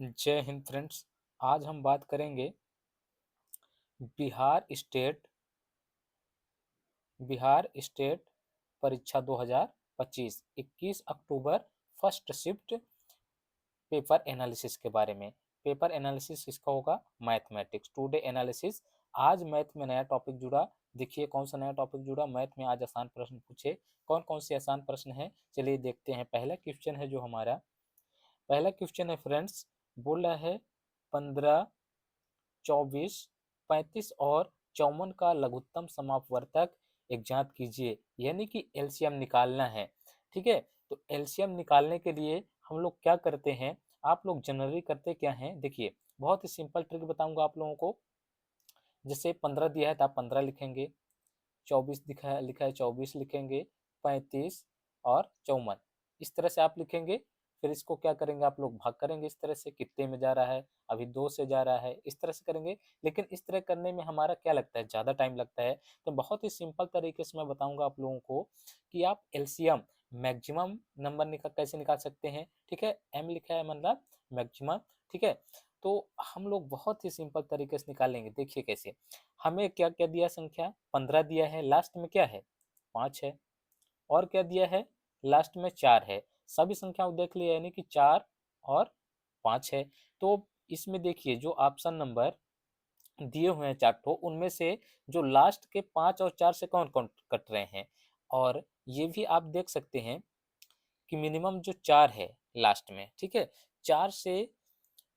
जय हिंद फ्रेंड्स। आज हम बात करेंगे बिहार स्टेट बिहार स्टेट परीक्षा 2025 21 October first shift paper analysis के बारे में। पेपर एनालिसिस किसका होगा? Mathematics today analysis. आज मैथ में नया टॉपिक जुड़ा। देखिए कौन सा नया टॉपिक जुड़ा। मैथ में आज आसान प्रश्न पूछे। कौन कौन से आसान प्रश्न है, चलिए देखते हैं। पहला क्वेश्चन है जो हमारा, पहला क्वेश्चन है फ्रेंड्स, बोल रहा है 15, 24, 35 और 54 का लघुत्तम समापवर्तक एक ज्ञात कीजिए, यानी कि एलसीएम निकालना है। ठीक है, तो एलसीएम निकालने के लिए हम लोग क्या करते हैं, आप लोग जनरली करते क्या हैं, देखिए बहुत ही सिंपल ट्रिक बताऊंगा आप लोगों को। जैसे 15 दिया है तो आप 15 लिखेंगे, 24 लिखा है 24 लिखेंगे, 35 और 54 इस तरह से आप लिखेंगे। फिर इसको क्या करेंगे, आप लोग भाग करेंगे इस तरह से, कितने में जा रहा है, अभी 2 से जा रहा है, इस तरह से करेंगे। लेकिन इस तरह करने में हमारा क्या लगता है, ज़्यादा टाइम लगता है। तो बहुत ही सिंपल तरीके से मैं बताऊंगा आप लोगों को कि आप एलसीएम मैक्सिमम नंबर कैसे निकाल सकते हैं। ठीक है, एम लिखा है मतलब मैक्सिमम। ठीक है, तो हम लोग बहुत ही सिंपल तरीके से निकालेंगे। देखिए कैसे, हमें क्या क्या दिया, संख्या 15 दिया है, लास्ट में क्या है 5 है, और क्या दिया है लास्ट में 4 है। सभी संख्याओं देख लिया, यानी कि 4 और 5 है। तो इसमें देखिए जो ऑप्शन नंबर दिए हुए हैं चार्टों, उनमें से जो लास्ट के 5 और 4 से कौन कौन कट रहे हैं। और ये भी आप देख सकते हैं कि मिनिमम जो 4 है लास्ट में, ठीक है, 4 से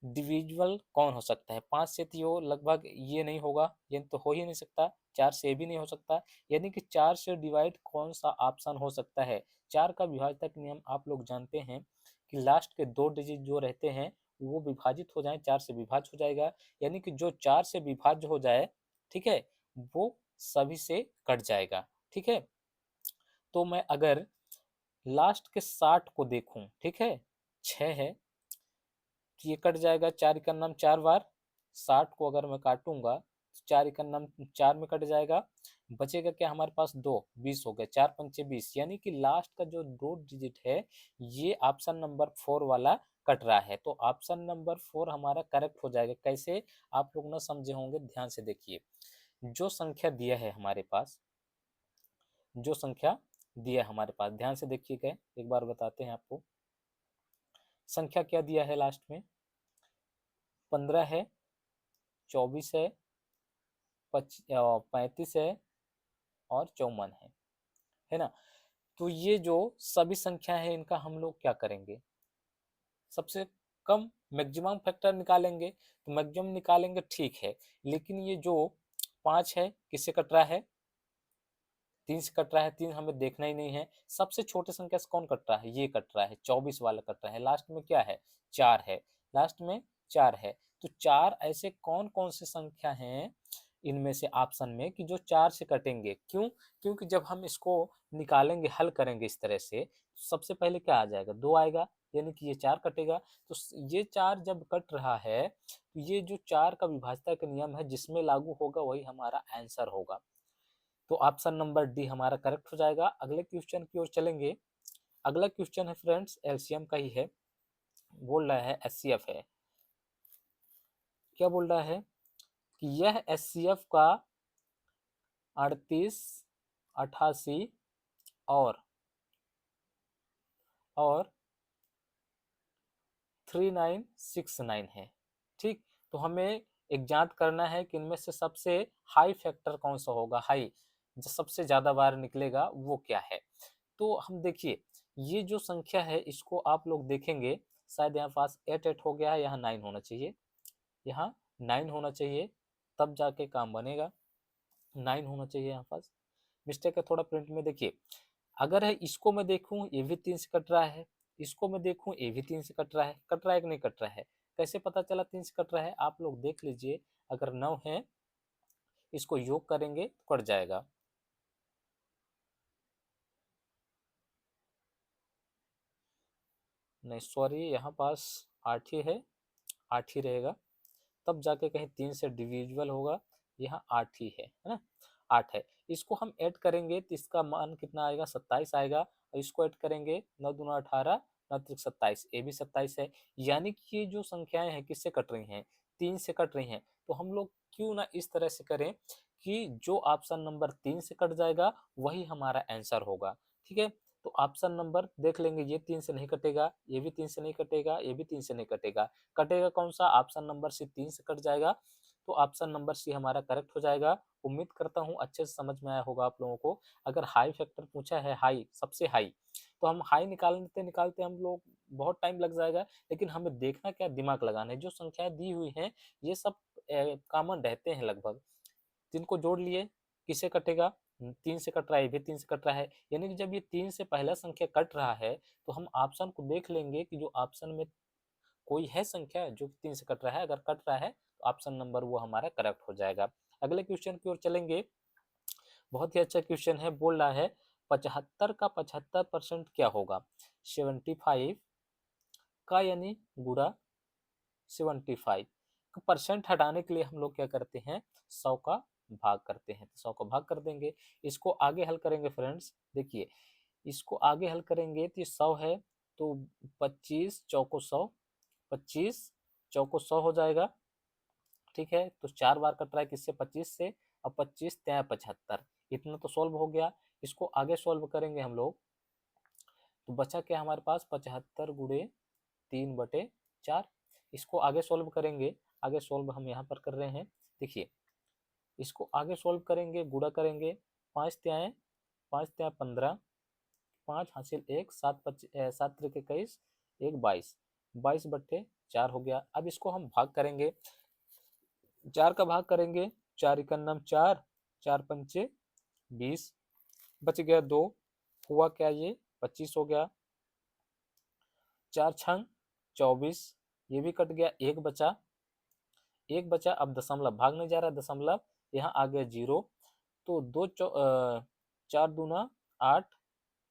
डिविजिबल कौन हो सकता है, 5 से तो यो लगभग ये नहीं होगा, ये तो हो ही नहीं सकता, 4 से भी नहीं हो सकता। यानी कि 4 से डिवाइड कौन सा ऑप्शन हो सकता है। 4 का विभाजक नियम आप लोग जानते हैं कि लास्ट के 2 डिजिट जो रहते हैं वो विभाजित हो जाए, 4 से विभाज्य हो जाएगा। यानी कि जो 4 से विभाज्य हो जाए, ठीक है, वो सभी से कट जाएगा। ठीक है, तो मैं अगर लास्ट के 60 को देखूं, ठीक है, 6 है, तो ये कट जाएगा, 4 का नाम 4 बार, 60 को अगर मैं काटूंगा तो 4 का नाम 4 में कट जाएगा। बचेगा क्या हमारे पास, 2, 20 हो गए, 4 पंचे 20। यानी कि लास्ट का जो 2 डिजिट है ये ऑप्शन नंबर 4 वाला कट रहा है। तो ऑप्शन नंबर 4 हमारा करेक्ट हो जाएगा। कैसे, आप लोग ना समझे होंगे, ध्यान से देखिए। जो संख्या दिया है हमारे पास, जो संख्या दिया है हमारे पास, ध्यान से देखिएगा, एक बार बताते हैं आपको। संख्या क्या दिया है लास्ट में, 15 है, 24 है, 35 है और 54 है ना। तो ये जो सभी संख्या है इनका हम लोग क्या करेंगे, सबसे कम मैक्सिमम फैक्टर निकालेंगे। तो मैक्सिमम निकालेंगे, ठीक है, लेकिन ये जो 5 है किससे कट रहा है, 3 से कट रहा है। 3 हमें देखना ही नहीं है। सबसे छोटे संख्या से कौन कट रहा है, ये कट रहा है, 24 वाला कट रहा है। लास्ट में क्या है, 4 है, लास्ट में 4 है। तो 4 ऐसे कौन कौन से संख्या हैं इनमें से ऑप्शन में कि जो 4 से कटेंगे। क्यों, क्योंकि जब हम इसको निकालेंगे, हल करेंगे इस तरह से, तो सबसे पहले क्या आ जाएगा, 2 आएगा, यानी कि ये 4 कटेगा। तो ये 4 जब कट रहा है तो ये जो 4 का विभाज्यता का नियम है जिसमें लागू होगा वही हमारा आंसर होगा। तो ऑप्शन नंबर डी हमारा करेक्ट हो जाएगा। अगले क्वेश्चन की ओर चलेंगे। अगला क्वेश्चन है फ्रेंड्स, एलसीएम का ही है, बोल रहा है एचसीएफ है। क्या बोल रहा है कि यह एचसीएफ का 38, 88 और 3969 है। ठीक, तो हमें एक जांच करना है कि इनमें से सबसे हाई फैक्टर कौन सा होगा, हाई जो सबसे ज्यादा बार निकलेगा वो क्या है। तो हम देखिए, ये जो संख्या है इसको आप लोग देखेंगे, शायद यहाँ पास 8 हो गया है, यहाँ 9 होना चाहिए, यहाँ 9 होना चाहिए, तब जाके काम बनेगा। 9 होना चाहिए यहाँ पास, मिस्टेक है थोड़ा प्रिंट में। देखिए अगर है इसको मैं देखूं ये भी 3 से कट रहा है, इसको मैं देखूं ये भी 3 से कट रहा है, कट रहा है कि नहीं कट रहा है। कैसे पता चला 3 से कट रहा है, आप लोग देख लीजिए। अगर 9 है, इसको योग करेंगे तो कट जाएगा। नहीं सॉरी, यहाँ पास 8 ही है, 8 ही रहेगा, तब जाके कहीं 3 से डिविजिबल होगा। यहाँ 8 ही है ना, 8 है। इसको हम ऐड करेंगे तो इसका मान कितना आएगा, 27 आएगा। और इसको ऐड करेंगे, 9 दूना 18, 9 27, ये भी 27 है। यानी कि ये जो संख्याएं हैं किससे कट रही हैं, 3 से कट रही हैं। तो हम लोग क्यों ना इस तरह से करें कि जो ऑप्शन नंबर 3 से कट जाएगा वही हमारा आंसर होगा। ठीक है, तो ऑप्शन नंबर देख लेंगे, ये 3 से नहीं कटेगा, ये भी 3 से नहीं कटेगा, ये भी 3 से नहीं कटेगा। कटेगा कौन सा, ऑप्शन नंबर सी 3 से कट जाएगा। तो ऑप्शन नंबर सी हमारा करेक्ट हो जाएगा। उम्मीद करता हूँ अच्छे से समझ में आया होगा आप लोगों को। अगर हाई फैक्टर पूछा है, हाई सबसे हाई, तो हम हाई निकालते निकालते हम लोग बहुत टाइम लग जाएगा। लेकिन हमें देखना क्या, दिमाग लगाना है। जो संख्याएं दी हुई हैं ये सब कॉमन रहते हैं लगभग। 3 को जोड़ लिए, किससे कटेगा, 3 से कट रहा है, ये भी 3 से कट रहा है। यानी कि जब ये 3 से पहला संख्या कट रहा है तो हम ऑप्शन को देख लेंगे कि जो ऑप्शन में कोई है संख्या जो 3 से कट रहा है। अगर कट रहा है तो ऑप्शन नंबर वो हमारा करेक्ट हो जाएगा। अगले क्वेश्चन की ओर चलेंगे। बहुत ही अच्छा क्वेश्चन है, बोल रहा है 75 का 75% क्या होगा। 75 का यानी गुणा 75 परसेंट हटाने के लिए हम लोग क्या करते हैं, 100 का भाग करते हैं। तो 100 का भाग कर देंगे। इसको आगे हल करेंगे फ्रेंड्स, देखिए इसको आगे हल करेंगे तो ये 100 है, तो 25 चौको 100, 25 चौको 100 हो जाएगा। ठीक है, तो 4 बार कट रहा है किससे, 25 से। अब 25 त्या 75, इतना तो सॉल्व हो गया। इसको आगे सॉल्व करेंगे हम लोग, तो बचा क्या हमारे पास, 75 गुणे 3/4। इसको आगे सॉल्व करेंगे। आगे सॉल्व हम यहाँ पर कर रहे हैं, देखिए इसको आगे सॉल्व करेंगे, गुणा करेंगे। 5 त्याएं 15, 5 हासिल 1, 7 त्रिक 21, 1 22, 22/4 हो गया। अब इसको हम भाग करेंगे, 4 का भाग करेंगे, 4 इकन्नम 4, 4 पंचे 20, बच गया 2, हुआ क्या ये 25 हो गया। 4 छंग 24, ये भी कट गया, एक बचा, एक बचा। अब दशमलव भाग नहीं जा रहा, दशमलव यहाँ आ गया 0। तो 4 दूना 8,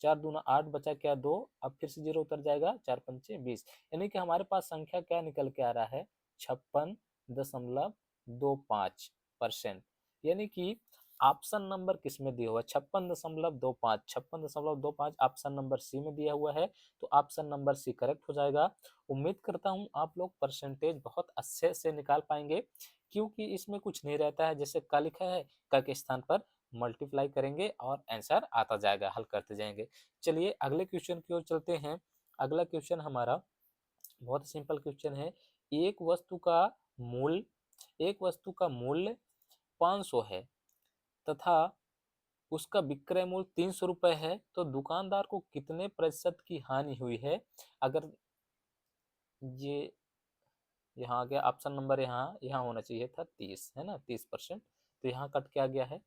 4 दूना 8, बचा क्या 2। अब फिर से 0 उतर जाएगा, 4 पंचे 20। यानी कि हमारे पास संख्या क्या निकल के आ रहा है, 56.25%। यानी कि ऑप्शन नंबर किस में दिया हुआ है, 56.25, 56.25 ऑप्शन नंबर सी में दिया हुआ है। तो ऑप्शन नंबर सी करेक्ट हो जाएगा। उम्मीद करता हूँ आप लोग परसेंटेज बहुत अच्छे से निकाल पाएंगे, क्योंकि इसमें कुछ नहीं रहता है। जैसे क लिखा है, क के स्थान पर मल्टीप्लाई करेंगे और आंसर आता जाएगा, हल करते जाएंगे। चलिए अगले क्वेश्चन की ओर चलते हैं। अगला क्वेश्चन हमारा बहुत सिंपल क्वेश्चन है। एक वस्तु का मूल्य 500 है तथा उसका विक्रय मूल्य 300 रुपए है, तो दुकानदार को कितने प्रतिशत की हानि हुई है। अगर ये यहाँ आ गया ऑप्शन नंबर, यहाँ यहाँ होना चाहिए था 30, है ना, 30%। तो यहाँ कट के आ गया है,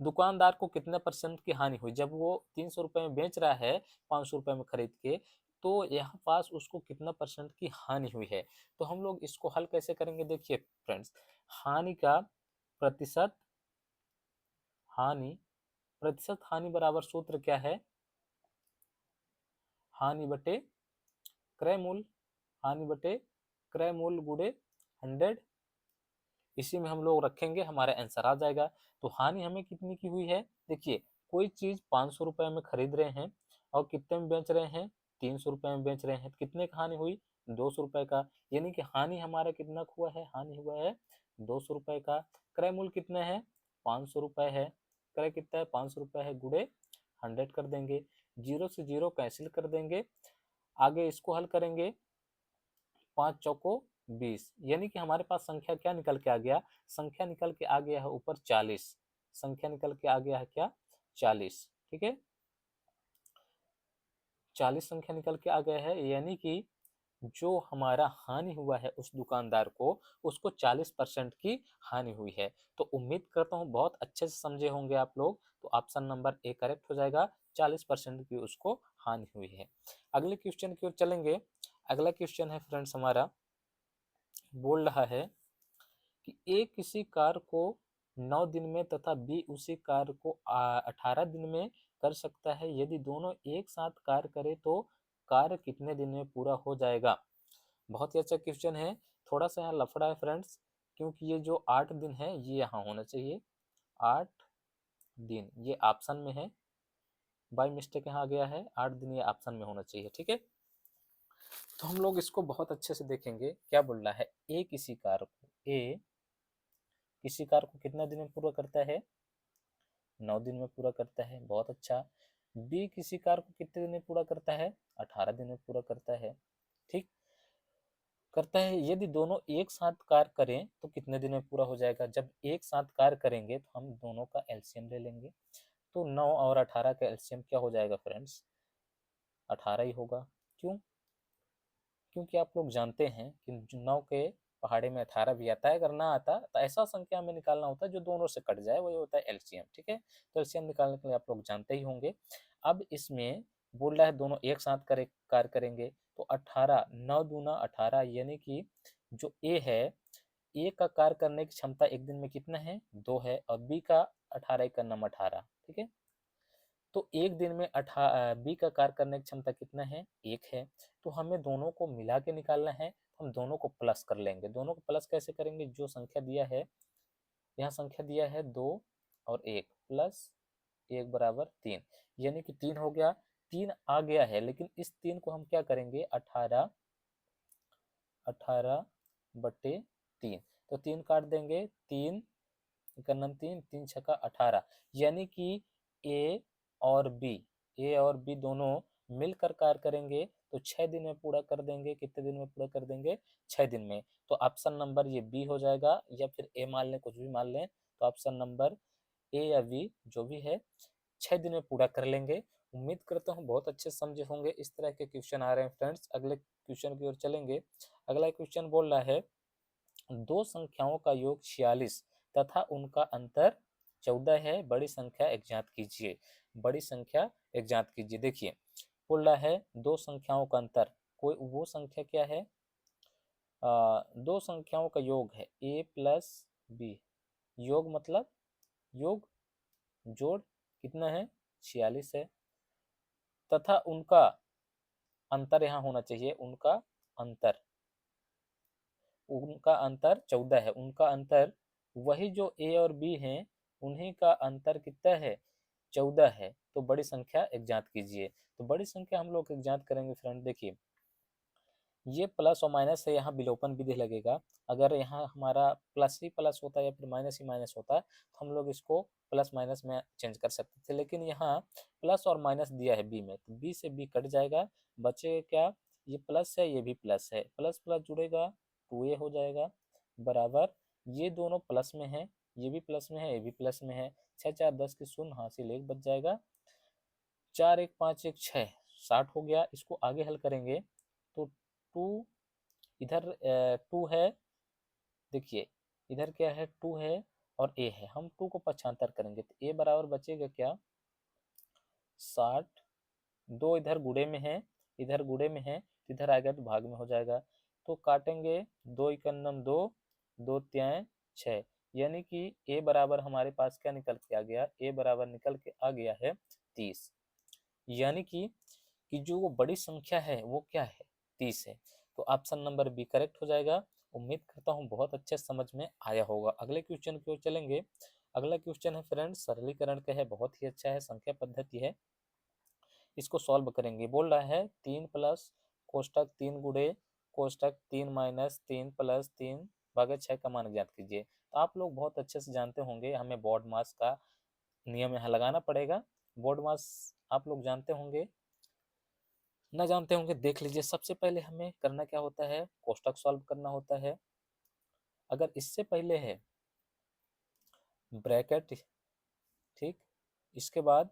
दुकानदार को कितने परसेंट की हानि हुई। जब वो 300 रुपए में बेच रहा है 500 रुपए में खरीद के, तो यहाँ पास उसको कितना परसेंट की हानि हुई है। तो हम लोग इसको हल कैसे करेंगे, देखिए फ्रेंड्स, हानि का प्रतिशत, हानि प्रतिशत हानि बराबर सूत्र क्या है, हानि बटे क्रय मूल्य, हानि बटे क्रय मूल्य गुणे 100। इसी में हम लोग रखेंगे, हमारा आंसर आ जाएगा। तो हानि हमें कितनी की हुई है, देखिए कोई चीज 500 रुपए में खरीद रहे हैं और कितने में बेच रहे हैं, 300 रुपए में बेच रहे हैं, तो कितने का हानि हुई, 200 रुपए का। यानी कि हानि हमारा कितना हुआ है, हानि हुआ है 200 रुपए का। क्रय मूल्य कितना है, 500 रुपए है। क्रय कितना है, 500 रुपए है, गुणे 100 कर देंगे। 0 से 0 कैंसिल कर देंगे। आगे इसको हल करेंगे, 5 चौको 20, यानी कि हमारे पास संख्या क्या निकल के आ गया, संख्या निकल के आ गया है ऊपर 40, संख्या निकल के आ गया है क्या, 40। ठीक है, 40 संख्या निकल के आ गया है। यानी कि जो हमारा हानि हुआ है उस दुकानदार को, उसको 40% की हानि हुई है। तो उम्मीद करता हूँ बहुत अच्छे से समझे होंगे आप लोग। तो ऑप्शन नंबर ए करेक्ट हो जाएगा, 40% की उसको हानि हुई है। अगले क्वेश्चन की ओर चलेंगे। अगला क्वेश्चन है फ्रेंड्स हमारा, बोल रहा है कि ए किसी कार को 9 दिन में तथा बी उसी कार को 18 दिन में कर सकता है। यदि दोनों एक साथ कार्य करे तो कार्य कितने दिन में पूरा हो जाएगा। बहुत ही अच्छा क्वेश्चन है। थोड़ा सा यहाँ लफड़ा है फ्रेंड्स, क्योंकि ये जो 8 दिन है ये यहाँ होना चाहिए, 8 दिन ये ऑप्शन में है, बाई मिस्टेक यहाँ आ गया है 8 दिन, ये ऑप्शन में होना चाहिए। ठीक है, तो हम लोग इसको बहुत अच्छे से देखेंगे। क्या बोल रहा है, ए किसी कार्य को कितना दिन में पूरा करता है, 9 दिन में पूरा करता है, बहुत अच्छा। बी किसी कार्य को कितने दिन में पूरा करता है, 18 दिन में पूरा करता है। ठीक, करता है। यदि दोनों एक साथ कार्य करें तो कितने दिन में पूरा हो जाएगा, जब एक साथ कार्य करेंगे तो हम दोनों का एलसीएम ले लेंगे। तो 9 और 18 का एलसीएम क्या हो जाएगा फ्रेंड्स, 18 ही होगा। क्यों, क्योंकि आप लोग जानते हैं कि 9 के पहाड़े में 18 भी आता है, अगर ना आता तो ऐसा संख्या हमें निकालना होता है जो दोनों से कट जाए, वही होता है एलसीएम। ठीक है, तो एलसीएम निकालने के लिए आप लोग जानते ही होंगे। अब इसमें बोल रहा है दोनों एक साथ कार्य करेंगे, तो 18 9 दूना 18, यानी कि जो ए है, ए का कार्य करने की क्षमता एक दिन में कितना है, 2 है, और बी का 18 का नाम 18। ठीक है, तो एक दिन में बी का कार्य करने की क्षमता कितना है, 1 है। तो हमें दोनों को मिला के निकालना है, हम दोनों को प्लस कर लेंगे। दोनों को प्लस कैसे करेंगे, जो संख्या दिया है, यहाँ संख्या दिया है 2 और 1, प्लस 1 बराबर 3, यानी कि 3 हो गया। 3 आ गया है, लेकिन इस 3 को हम क्या करेंगे, 18 बटे 3, तो 3 काट देंगे, 3 इकन्नम 3, 3 छक्का 18, यानी कि ए और बी ए और बी दोनों मिलकर कार्य करेंगे तो 6 दिन में पूरा कर देंगे। कितने दिन में पूरा कर देंगे, 6 दिन में। तो ऑप्शन नंबर ये बी हो जाएगा, या फिर ए मान लें, कुछ भी मान लें, तो ऑप्शन नंबर ए या बी जो भी है 6 दिन में पूरा कर लेंगे। उम्मीद करता हूँ बहुत अच्छे समझे होंगे। इस तरह के क्वेश्चन आ रहे हैं फ्रेंड्स। अगले क्वेश्चन की ओर चलेंगे। अगला क्वेश्चन बोल रहा है, दो संख्याओं का योग 46 तथा उनका अंतर 14 है, बड़ी संख्या ज्ञात कीजिए। बड़ी संख्या ज्ञात कीजिए। देखिए, बोल रहा है दो संख्याओं का अंतर, कोई वो संख्या क्या है, दो संख्याओं का योग है ए प्लस बी। योग मतलब योग, जोड़, कितना है, 46 है, तथा उनका अंतर यहाँ होना चाहिए, अंतर उनका अंतर 14 है। उनका अंतर वही जो ए और बी हैं, उन्हीं का अंतर कितना है, 14 है। तो बड़ी संख्या ज्ञात कीजिए। तो बड़ी संख्या हम लोग ज्ञात करेंगे फ्रेंड। देखिए, ये प्लस और माइनस है, यहाँ विलोपन विधि लगेगा। अगर यहाँ हमारा प्लस ही प्लस होता या फिर माइनस ही माइनस होता तो हम लोग इसको प्लस माइनस में चेंज कर सकते थे, लेकिन यहाँ प्लस और माइनस दिया है बी में, तो बी से बी कट जाएगा, बचेगा क्या, ये प्लस है, ये भी प्लस है, प्लस प्लस जुड़ेगा 2a हो जाएगा, बराबर ये दोनों प्लस में है, ये भी प्लस में है, ये भी प्लस में है। 6 4 10 की शून्य, हासिल 1 बच जाएगा। 4 1 5 1 6, 60 हो गया। इसको आगे हल करेंगे तो 2 इधर 2 है, देखिए इधर क्या है, 2 है और ए है, हम 2 को पक्षांतर करेंगे तो ए बराबर बचेगा क्या, 60। 2 इधर गुणे में है, इधर गुणे में है, तो इधर आएगा तो भाग में हो जाएगा। तो काटेंगे, 2 इकन्नम 2, 2 त्याय 6, यानी कि ए बराबर हमारे पास क्या निकल के आ गया, ए बराबर निकल के आ गया है 30। यानी कि जो वो बड़ी संख्या है वो क्या है, 30 है। तो ऑप्शन नंबर बी करेक्ट हो जाएगा। उम्मीद करता हूँ बहुत अच्छे समझ में आया होगा। अगले क्वेश्चन की ओर चलेंगे। अगला क्वेश्चन है फ्रेंड्स, सरलीकरण का है, बहुत ही अच्छा है, संख्या पद्धति है। इसको सॉल्व करेंगे। बोल रहा है 3 प्लस कोष्टक 3 गुणे कोष्टक 3 माइनस 3 प्लस 3 भागे 6 का मान ज्ञात कीजिए। तो आप लोग बहुत अच्छे से जानते होंगे, हमें बोर्ड मास का नियम यहाँ लगाना पड़ेगा। बोर्ड मास आप लोग जानते होंगे, ना जानते होंगे देख लीजिए। सबसे पहले हमें करना क्या होता है, कोष्टक सॉल्व करना होता है। अगर इससे पहले है ब्रैकेट, ठीक, इसके बाद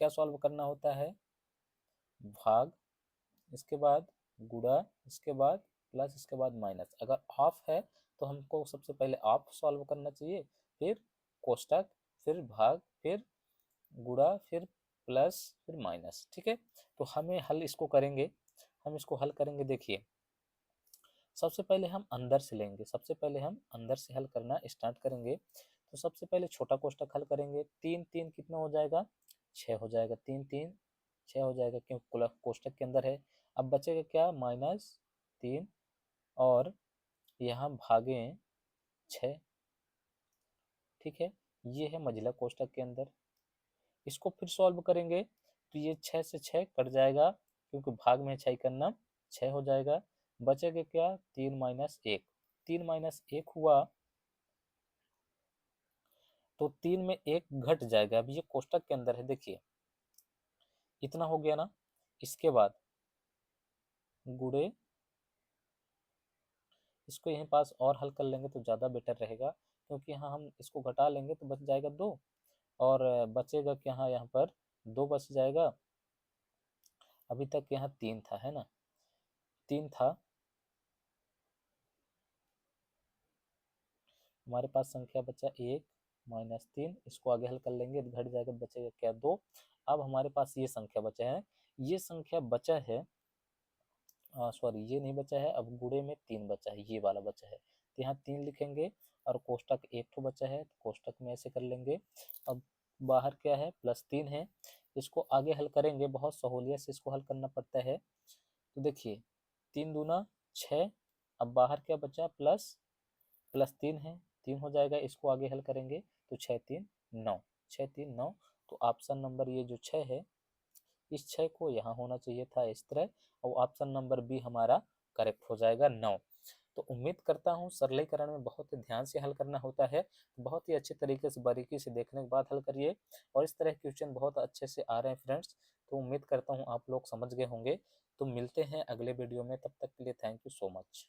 क्या सॉल्व करना होता है, भाग, इसके बाद गुणा, इसके बाद प्लस, इसके बाद माइनस। अगर ऑफ है तो हमको सबसे पहले ऑफ सॉल्व करना चाहिए, फिर कोष्टक, फिर भाग, फिर गुणा, फिर प्लस, फिर माइनस। ठीक है, तो हमें हल इसको करेंगे, हम इसको हल करेंगे। देखिए, सबसे पहले हम अंदर से लेंगे, सबसे पहले हम अंदर से हल करना स्टार्ट करेंगे। तो सबसे पहले छोटा कोष्टक हल करेंगे। 3 3 कितना हो जाएगा, 6 हो जाएगा। 3 3 6 हो जाएगा, क्योंकि कोष्टक के अंदर है। अब बचेगा क्या, -3, और यहाँ भागे 6। ठीक है, ये है मझला कोष्टक के अंदर। इसको फिर सॉल्व करेंगे तो ये 6 से 6 कट जाएगा, क्योंकि भाग में 6 करना 6 हो जाएगा। बचेगा क्या? 3 माइनस 1। 3 माइनस 1 हुआ तो 3 में 1 घट जाएगा। अब ये कोष्टक के अंदर है, देखिए इतना हो गया ना। इसके बाद गुणे, इसको यहीं पास और हल कर लेंगे तो ज़्यादा बेटर रहेगा, क्योंकि यहाँ हम इसको घटा लेंगे तो बच जाएगा 2, और बचेगा क्या? यहाँ पर 2 बच जाएगा। अभी तक यहाँ 3 था, है ना, 3 था हमारे पास। संख्या बचा 1 माइनस 3, इसको आगे हल कर लेंगे तो घट जाएगा, बचेगा क्या? 2। अब हमारे पास ये संख्या बचा है, ये संख्या बचा है, सॉरी ये नहीं बचा है, अब गुणे में 3 बचा है, ये वाला बचा है, तो यहाँ 3 लिखेंगे, और कोष्टक 1 तो बचा है तो कोष्टक में ऐसे कर लेंगे। अब बाहर क्या है? +3 है, इसको आगे हल करेंगे, बहुत सहूलियत से इसको हल करना पड़ता है। तो देखिए 3 दूना 6, अब बाहर क्या बचा? +3 है, 3 हो जाएगा, इसको आगे हल करेंगे तो 6 3 9, 6 3 9। तो ऑप्शन नंबर ये जो 6 है, इस 6 को यहाँ होना चाहिए था इस तरह, और ऑप्शन नंबर बी हमारा करेक्ट हो जाएगा 9। तो उम्मीद करता हूँ सरलीकरण में बहुत ही ध्यान से हल करना होता है, बहुत ही अच्छे तरीके से बारीकी से देखने के बाद हल करिए, और इस तरह के क्वेश्चन बहुत अच्छे से आ रहे हैं फ्रेंड्स। तो उम्मीद करता हूँ आप लोग समझ गए होंगे। तो मिलते हैं अगले वीडियो में, तब तक के लिए थैंक यू सो मच।